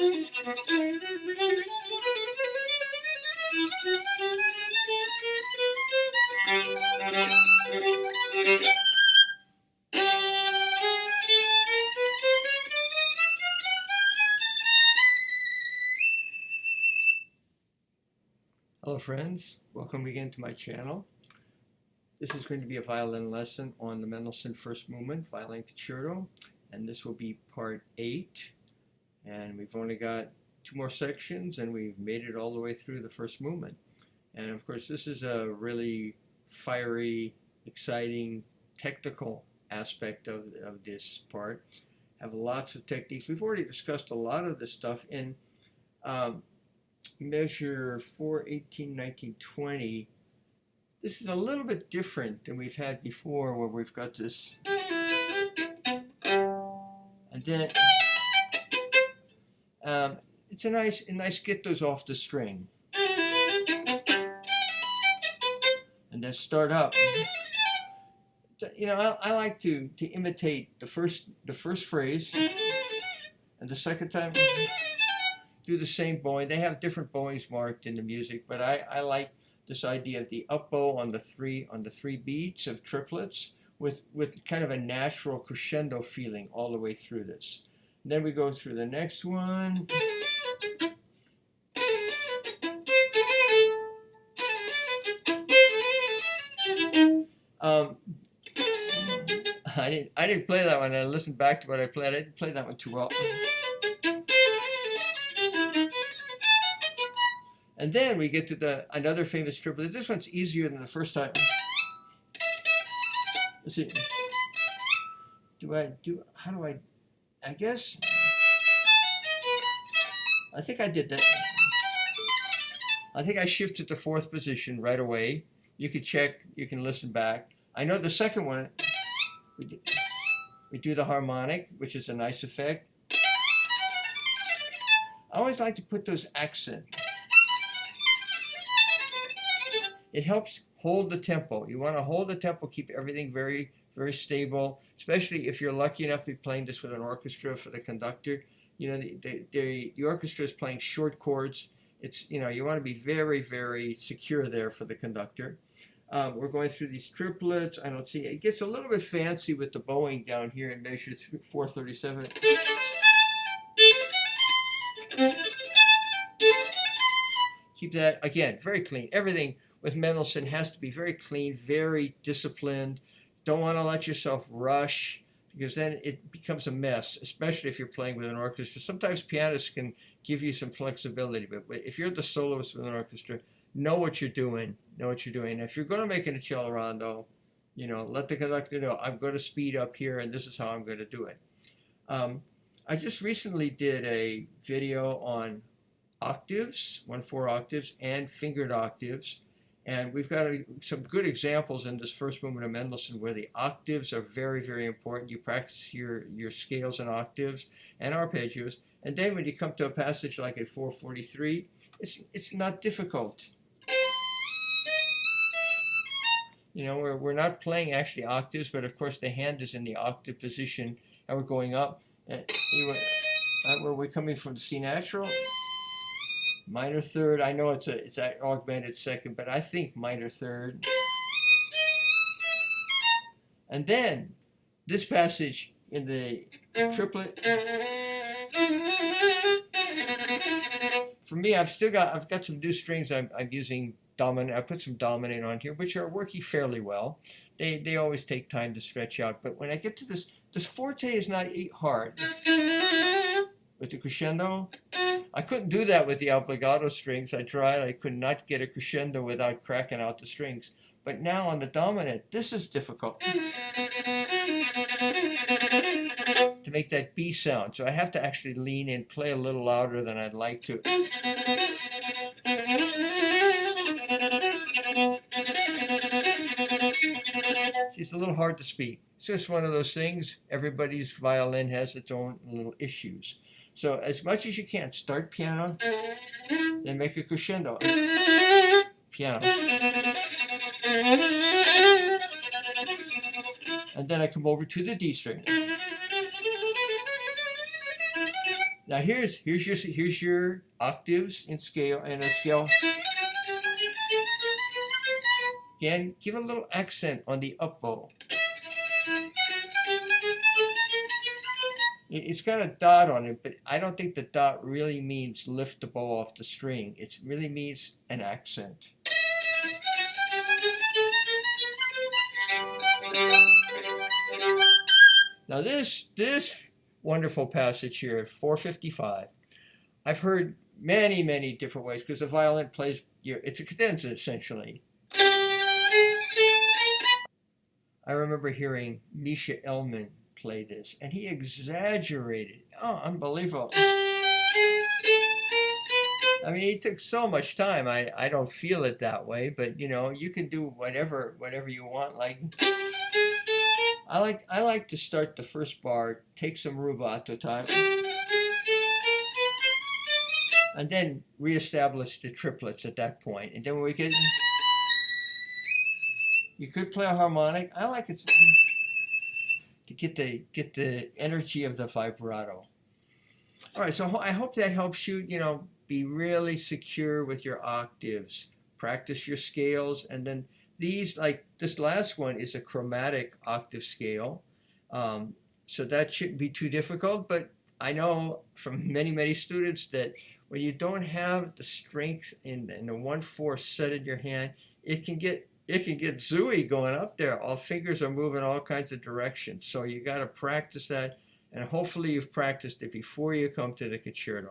Hello friends, welcome again to my channel. This is going to be a violin lesson on the Mendelssohn First Movement, Violin Concerto, and this will be part 8. And we've only got 2 more sections and we've made it all the way through the first movement. And of course this is a really fiery, exciting, technical aspect of this part. Have lots of techniques. We've already discussed a lot of this stuff in measure 4, 18, 19, 20. This is a little bit different than we've had before, where we've got this, and then it's a nice get those off the string, and then start up. You know, I like to imitate the first phrase, and the second time do the same bowing. They have different bowings marked in the music, but I like this idea of the up bow on the three beats of triplets with kind of a natural crescendo feeling all the way through this. And then we go through the next one. I didn't play that one. I listened back to what I played. I didn't play that one too well. And then we get to another famous triplet. This one's easier than the first time. Let's see. I guess, I think I did that. I think I shifted to 4th position right away. You can check, you can listen back. I know the second one, we do the harmonic, which is a nice effect. I always like to put those accents. It helps hold the tempo. You want to hold the tempo, keep everything very, very stable, especially if you're lucky enough to be playing this with an orchestra for the conductor. You know, the orchestra is playing short chords. It's, you know, you want to be very, very secure there for the conductor. We're going through these triplets. I don't see, it gets a little bit fancy with the bowing down here in measure 437. Keep that, again, very clean. Everything with Mendelssohn has to be very clean, very disciplined. Don't want to let yourself rush, because then it becomes a mess, especially if you're playing with an orchestra. Sometimes pianists can give you some flexibility, but if you're the soloist with an orchestra, know what you're doing. Know what you're doing. If you're going to make it a cello rondo, you know, let the conductor know, I'm going to speed up here, and this is how I'm going to do it. I just recently did a video on octaves, 1/4 octaves, and fingered octaves. And we've got some good examples in this first movement of Mendelssohn where the octaves are very, very important. You practice your scales and octaves and arpeggios. And then when you come to a passage like a 443, it's not difficult. You know, we're not playing actually octaves, but of course the hand is in the octave position, and we're going up. Where we're coming from the C natural. Minor third, I know it's an augmented second, but I think minor third. And then this passage in the triplet. For me, I've got some new strings I'm using dominant. I put some dominant on here, which are working fairly well. They always take time to stretch out, but when I get to this forte is not hard. With the crescendo, I couldn't do that with the obligato strings. I tried. I could not get a crescendo without cracking out the strings. But now on the dominant, this is difficult to make that B sound. So I have to actually lean in, play a little louder than I'd like to. See, it's a little hard to speak. It's just one of those things. Everybody's violin has its own little issues. So as much as you can, start piano, then make a crescendo. Piano. And then I come over to the D string. Now here's your octaves in scale and a scale. Again, give a little accent on the up bow. It's got a dot on it, but I don't think the dot really means lift the bow off the string. It really means an accent. Now this wonderful passage here at 455, I've heard many different ways because the violin plays, it's a cadenza essentially. I remember hearing Misha Elman play this, and he exaggerated. Oh, unbelievable. I mean, he took so much time. I don't feel it that way, but you know, you can do whatever you want. Like I like to start the first bar, take some rubato time, and then reestablish the triplets at that point. And then when we get, you could play a harmonic. I like it to get the energy of the vibrato. All right, so I hope that helps you, you know, be really secure with your octaves. Practice your scales, and then these, like this last one is a chromatic octave scale, so that shouldn't be too difficult. But I know from many students that when you don't have the strength in the 1/4 set in your hand, it can get zooey going up there. All fingers are moving all kinds of directions. So you got to practice that, and hopefully you've practiced it before you come to the concerto.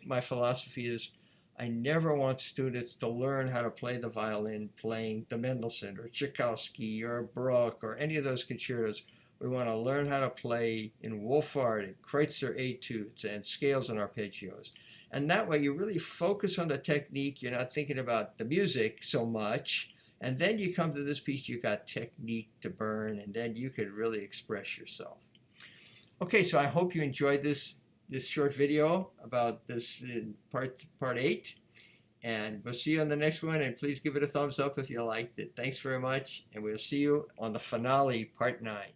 My philosophy is I never want students to learn how to play the violin playing the Mendelssohn or Tchaikovsky or Bruch or any of those concertos. We want to learn how to play in Wohlfahrt and Kreutzer etudes and scales and arpeggios. And that way you really focus on the technique. You're not thinking about the music so much. And then you come to this piece, you got technique to burn, and then you could really express yourself. Okay, so I hope you enjoyed this short video about this in part 8. And we'll see you on the next one, and please give it a thumbs up if you liked it. Thanks very much, and we'll see you on the finale, part 9.